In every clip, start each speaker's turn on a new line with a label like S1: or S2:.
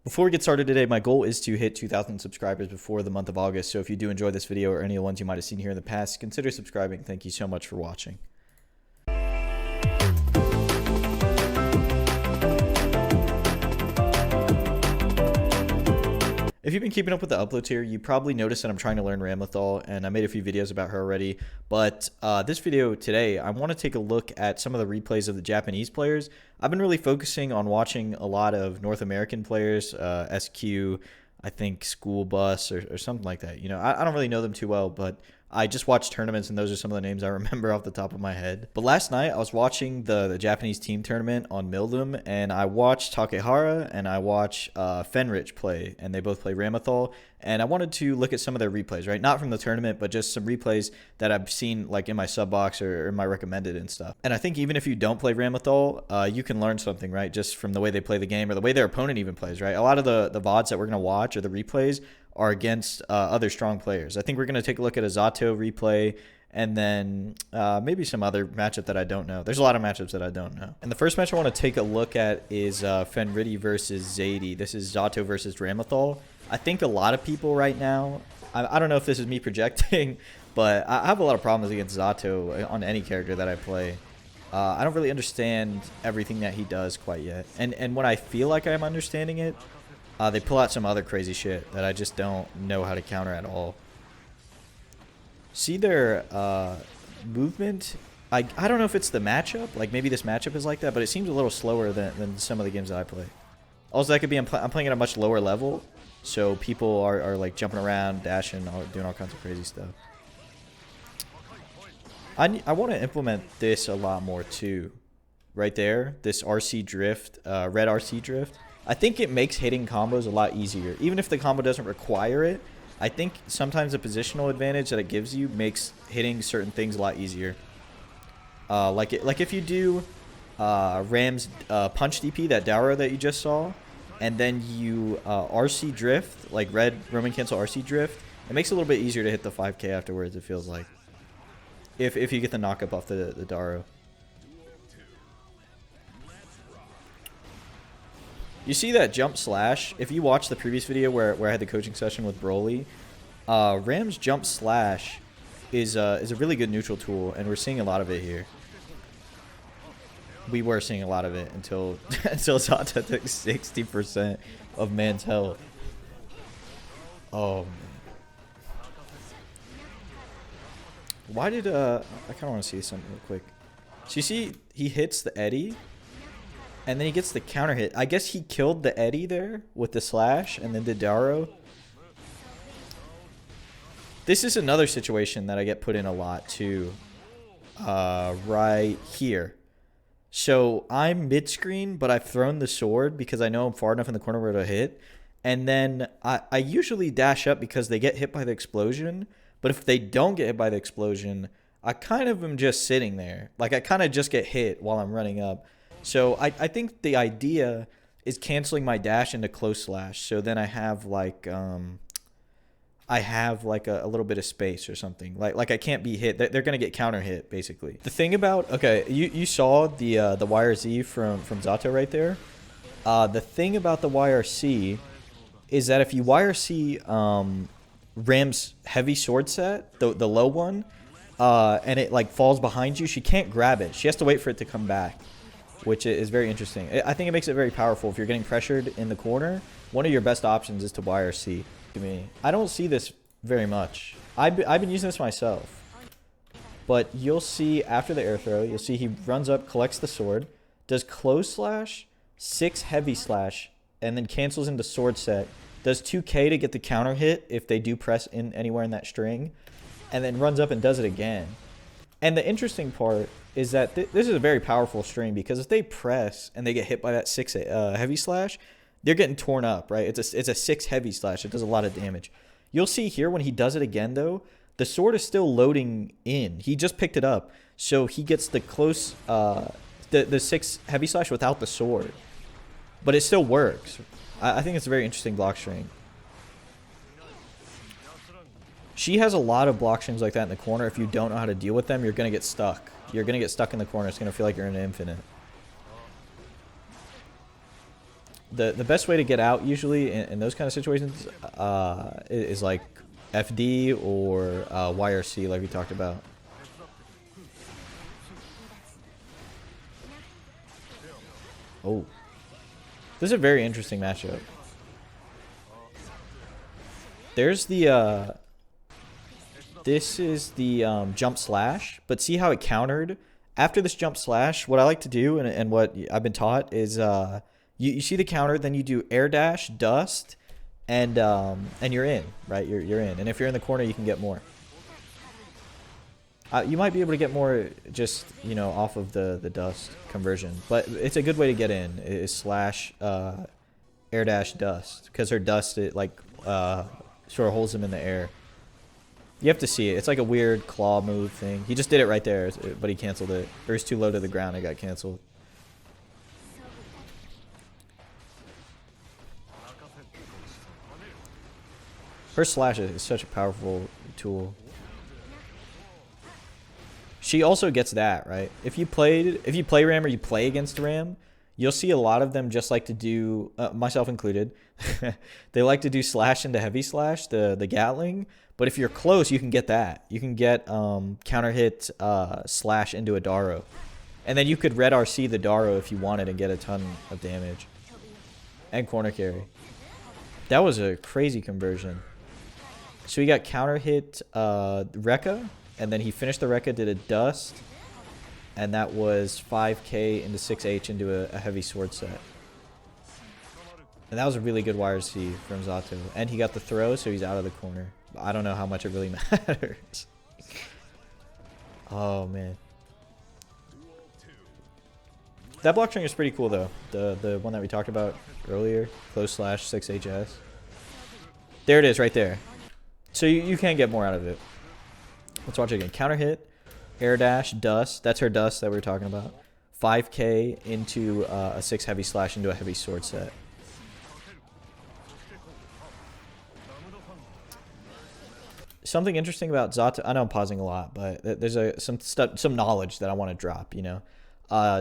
S1: Before we get started today, my goal is to hit 2,000 subscribers before the month of August. So if you do enjoy this video or any of the ones you might have seen here in the past, consider subscribing. Thank you so much for watching. If you've been keeping up with the uploads here, you probably noticed that I'm trying to learn Ramlethal, and I made a few videos about her already. But this video today, I want to take a look at some of the replays of the Japanese players. I've been really focusing on watching a lot of North American players, SQ, I think School Bus or something like that. You know, I don't really know them too well, but I just watched tournaments, and those are some of the names I remember off the top of my head. But last night, I was watching the Japanese team tournament on Mildum, and I watched Takehara and I watched Fenriddy play, and they both play Ramlethal. And I wanted to look at some of their replays, right? Not from the tournament, but just some replays that I've seen like in my sub box or in my recommended and stuff. And I think even if you don't play Ramlethal, you can learn something, right? Just from the way they play the game or the way their opponent even plays, right? A lot of the VODs that we're going to watch or the replays are against other strong players. I think we're going to take a look at a Zato replay and then maybe some other matchup that I don't know. There's a lot of matchups that I don't know. And the first match I want to take a look at is Fenriddy versus Zato. This is Zato versus Ramlethal. I think a lot of people right now, I don't know if this is me projecting, but I have a lot of problems against Zato on any character that I play. I don't really understand everything that he does quite yet. And when I feel like I'm understanding it, they pull out some other crazy shit that I just don't know how to counter at all. See their movement? I don't know if it's the matchup. Like maybe this matchup is like that, but it seems a little slower than some of the games that I play. Also, that could be I'm playing at a much lower level, so people are like jumping around, dashing, doing all kinds of crazy stuff. I want to implement this a lot more too. Right there, this RC drift, red RC drift. I think it makes hitting combos a lot easier. Even if the combo doesn't require it, I think sometimes the positional advantage that it gives you makes hitting certain things a lot easier. Like if you do Ram's punch DP, that Dauro that you just saw, and then you RC drift, like red Roman cancel RC drift, it makes it a little bit easier to hit the 5k afterwards, it feels like. If you get the knock up off the Dauro. You see that jump slash? If you watch the previous video where I had the coaching session with Broly, Ram's jump slash is a really good neutral tool, and we're seeing a lot of it here. We were seeing a lot of it until Zato took 60% of man's health. Oh man. Why did I kind of want to see something real quick. So you see he hits the Eddy. And then he gets the counter hit. I guess he killed the Eddy there with the slash and then the Dauro. This is another situation that I get put in a lot too. Right here. So I'm mid-screen, but I've thrown the sword because I know I'm far enough in the corner where to hit. And then I usually dash up because they get hit by the explosion. But if they don't get hit by the explosion, I kind of am just sitting there. Like I kind of just get hit while I'm running up. So I think the idea is canceling my dash into close slash. So then I have like a little bit of space or something. Like I can't be hit. They're gonna get counter hit basically. The thing about you saw the YRZ from Zato right there. The thing about the YRC is that if you YRC Ram's heavy sword set, the low one, and it like falls behind you, she can't grab it. She has to wait for it to come back, which is very interesting. I think it makes it very powerful. If you're getting pressured in the corner, one of your best options is to YRC. To me, I don't see this very much. I've been using this myself. But you'll see after the air throw, you'll see he runs up, collects the sword, does close slash, 6 heavy slash, and then cancels into sword set. Does 2k to get the counter hit if they do press in anywhere in that string, and then runs up and does it again. And the interesting part is that this is a very powerful string, because if they press and they get hit by that 6 heavy slash, they're getting torn up, right? It's a 6 heavy slash. It does a lot of damage. You'll see here when he does it again, though, the sword is still loading in. He just picked it up, so he gets the close, the 6 heavy slash without the sword, but it still works. I think it's a very interesting block string. She has a lot of block strings like that in the corner. If you don't know how to deal with them, you're going to get stuck. You're going to get stuck in the corner. It's going to feel like you're in an infinite. the best way to get out usually in those kind of situations is like FD or YRC, like we talked about. Oh, this is a very interesting matchup. There's the this is the jump slash, but see how it countered after this jump slash. What I like to do and what I've been taught is you see the counter, then you do air dash, dust, and you're in, right? You're in, and if you're in the corner, you can get more. You might be able to get more just, you know, off of the dust conversion, but it's a good way to get in is slash air dash dust, because her dust, it like sort of holds him in the air. You have to see it. It's like a weird claw move thing. He just did it right there, but he canceled it. Or he's too low to the ground, it got canceled. Her slash is such a powerful tool. She also gets that, right? If you play Ram or you play against Ram, you'll see a lot of them just like to do, myself included, they like to do slash into heavy slash, the Gatling. But if you're close, you can get that. You can get counter hit slash into a Daro. And then you could red RC the Daro if you wanted and get a ton of damage. And corner carry. That was a crazy conversion. So he got counter hit Rekka. And then he finished the Rekka, did a dust, and that was 5k into 6H into a heavy sword set. And that was a really good YRC from Zato. And he got the throw, so he's out of the corner. I don't know how much it really matters. Oh, man. That block string is pretty cool, though. The one that we talked about earlier. Close slash 6HS. There it is, right there. So you can get more out of it. Let's watch it again. Counter hit, air dash, dust. That's her dust that we were talking about. 5k into a 6 heavy slash into a heavy sword set. Something interesting about Zato. I know I'm pausing a lot, but there's some knowledge that I want to drop. You know,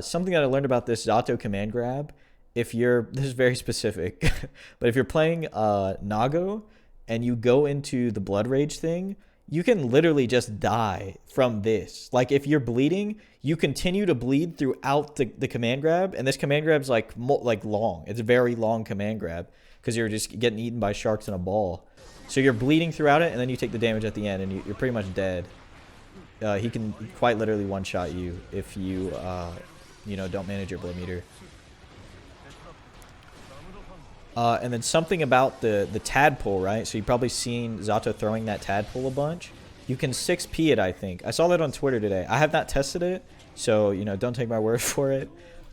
S1: something that I learned about this Zato command grab. This is very specific, but if you're playing Nago and you go into the Blood Rage thing, you can literally just die from this. Like, if you're bleeding, you continue to bleed throughout the command grab, and this command grab's like long. It's a very long command grab because you're just getting eaten by sharks in a ball. So you're bleeding throughout it, and then you take the damage at the end, and you're pretty much dead. He can quite literally one-shot you if you, you know, don't manage your blood meter. And then something about the tadpole, right? So you've probably seen Zato throwing that tadpole a bunch. You can 6P it, I think. I saw that on Twitter today. I have not tested it, so, you know, don't take my word for it.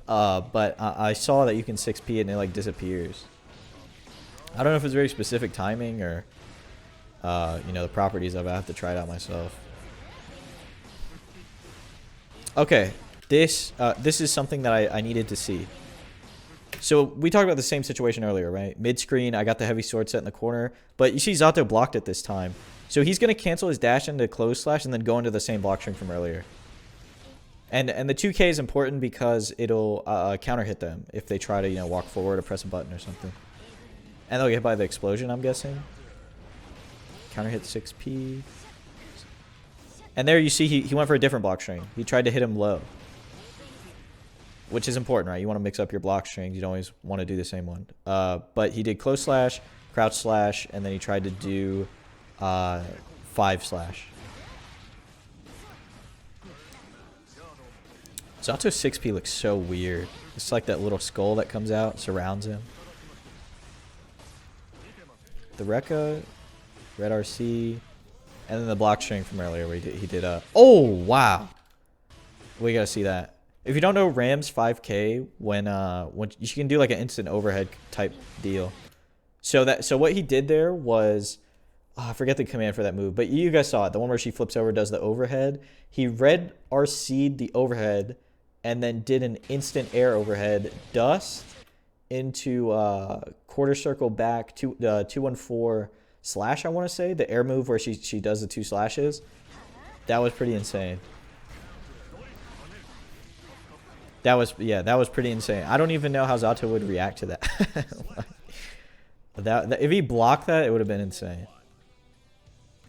S1: But I saw that you can 6P it and it, like, disappears. I don't know if it's very specific timing or, you know, the properties of it. I have to try it out myself. Okay, this is something that I needed to see. So we talked about the same situation earlier, right? Mid-screen, I got the heavy sword set in the corner. But you see Zato blocked it this time. So he's going to cancel his dash into close slash and then go into the same block string from earlier. And the 2K is important because it'll counter hit them if they try to, you know, walk forward or press a button or something. And they'll get hit by the explosion, I'm guessing. Counter hit 6P. And there you see he went for a different block string. He tried to hit him low. Which is important, right? You want to mix up your block strings. You don't always want to do the same one. But he did close slash, crouch slash, and then he tried to do 5 slash. Zato's 6P looks so weird. It's like that little skull that comes out, surrounds him. The Rekka, red RC, and then the block string from earlier where he did oh, wow. We got to see that. If you don't know Ram's 5K, when you can do like an instant overhead type deal. So what he did there was, I forget the command for that move, but you guys saw it. The one where she flips over, does the overhead. He red RC'd the overhead and then did an instant air overhead dust into quarter circle back to 214 slash, I want to say. The air move where she does the 2 slashes. That was pretty insane. That was, yeah, that was pretty insane. I don't even know how Zato would react to that. If he blocked that, it would have been insane.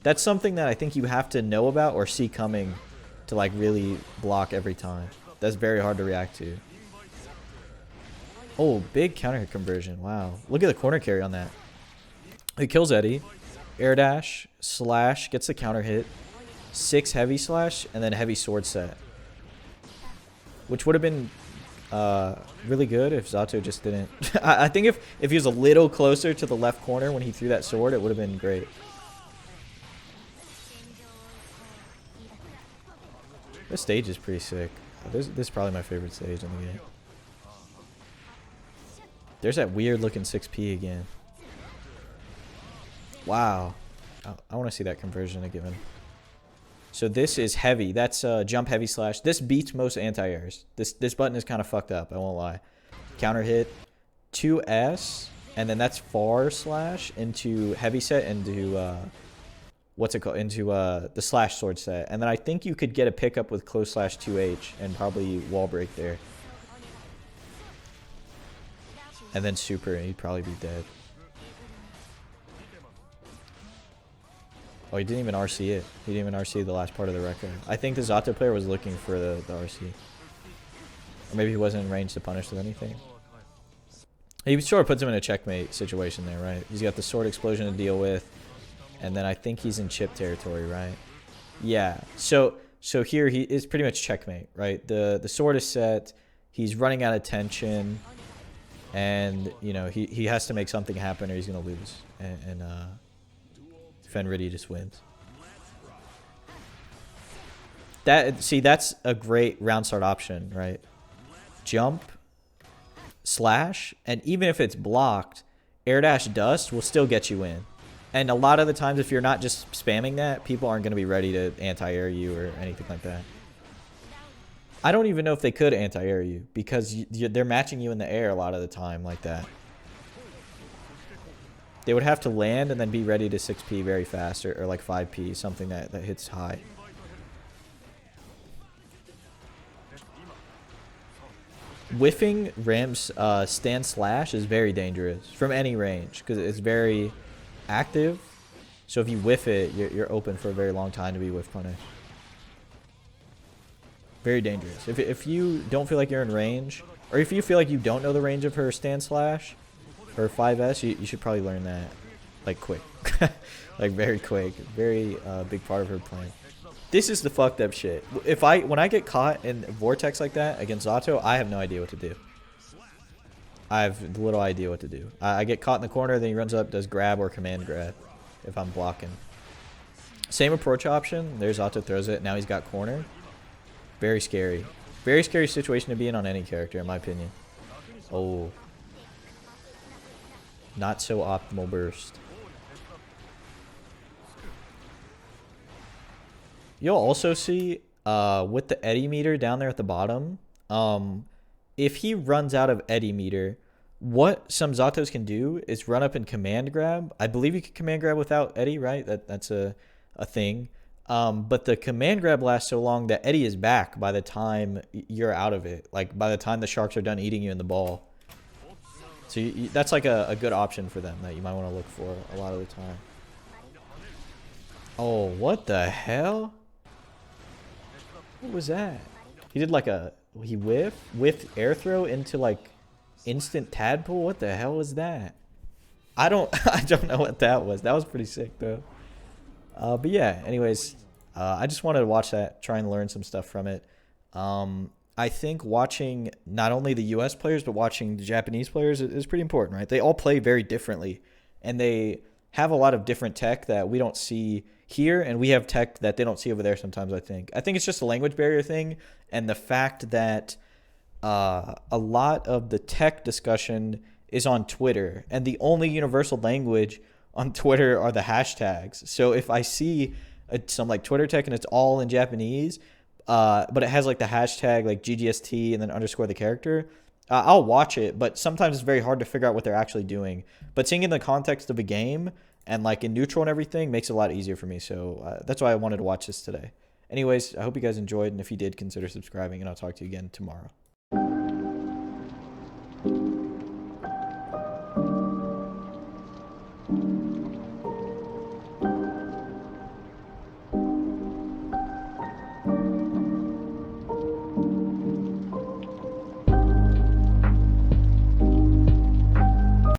S1: That's something that I think you have to know about or see coming to like really block every time. That's very hard to react to. Oh, big counter hit conversion. Wow. Look at the corner carry on that. It kills Eddie. Air dash, slash, gets the counter hit. 6 heavy slash, and then heavy sword set. Which would have been really good if Zato just didn't. I think if he was a little closer to the left corner when he threw that sword, it would have been great. This stage is pretty sick. This is probably my favorite stage in the game. There's that weird looking 6P again. Wow. I want to see that conversion again. So this is heavy. That's jump heavy slash. This beats most anti-airs. This button is kind of fucked up, I won't lie. Counter hit, 2S, and then that's far slash into heavy set into what's it called? Into the slash sword set. And then I think you could get a pickup with close slash 2H and probably wall break there. And then super, and he'd probably be dead. Oh, he didn't even RC it. He didn't even RC the last part of the record. I think the Zato player was looking for the RC. Or maybe he wasn't in range to punish with anything. He sort of puts him in a checkmate situation there, right? He's got the sword explosion to deal with. And then I think he's in chip territory, right? Yeah. So here he is pretty much checkmate, right? The sword is set. He's running out of tension. And, you know, he has to make something happen or he's going to lose. And Fenriddy just wins. See, that's a great round start option, right? Jump, slash, and even if it's blocked, air dash dust will still get you in. And a lot of the times, if you're not just spamming that, people aren't going to be ready to anti-air you or anything like that. I don't even know if they could anti-air you because they're matching you in the air a lot of the time like that. They would have to land and then be ready to 6P very fast or like 5P, something that hits high. Whiffing Ram's stand slash is very dangerous from any range because it's very active. So if you whiff it, you're open for a very long time to be whiff punished. Very dangerous. If you don't feel like you're in range, or if you feel like you don't know the range of her stand slash, her 5S, you should probably learn that, like, quick. Like, very quick. Very big part of her plan. This is the fucked up shit. When I get caught in Vortex like that against Zato, I have no idea what to do. I have little idea what to do. I get caught in the corner, then he runs up, does grab or command grab if I'm blocking. Same approach option. There's Zato throws it. Now he's got corner. Very scary. Very scary situation to be in on any character, in my opinion. Oh. Not so optimal burst. You'll also see with the eddy meter down there at the bottom, if he runs out of eddy meter, what some Zatos can do is run up and command grab. I believe you can command grab without eddy, right? That's a thing. But the command grab lasts so long that eddy is back by the time you're out of it. Like by the time the sharks are done eating you in the ball. So that's like a good option for them that you might want to look for a lot of the time. Oh, what the hell? What was that? He did like he whiffed air throw into like instant tadpole. What the hell was that? I don't know what that was. That was pretty sick though. But yeah, anyways, I just wanted to watch that, try and learn some stuff from it. I think watching not only the US players, but watching the Japanese players is pretty important, right? They all play very differently, and they have a lot of different tech that we don't see here, and we have tech that they don't see over there sometimes, I think. I think it's just a language barrier thing, and the fact that a lot of the tech discussion is on Twitter, and the only universal language on Twitter are the hashtags. So if I see some like Twitter tech and it's all in Japanese, but it has like the hashtag like GGST and then underscore the character, I'll watch it, but sometimes it's very hard to figure out what they're actually doing. But seeing in the context of a game and like in neutral and everything makes it a lot easier for me. So that's why I wanted to watch this today. Anyways, I hope you guys enjoyed, and if you did, consider subscribing, and I'll talk to you again tomorrow.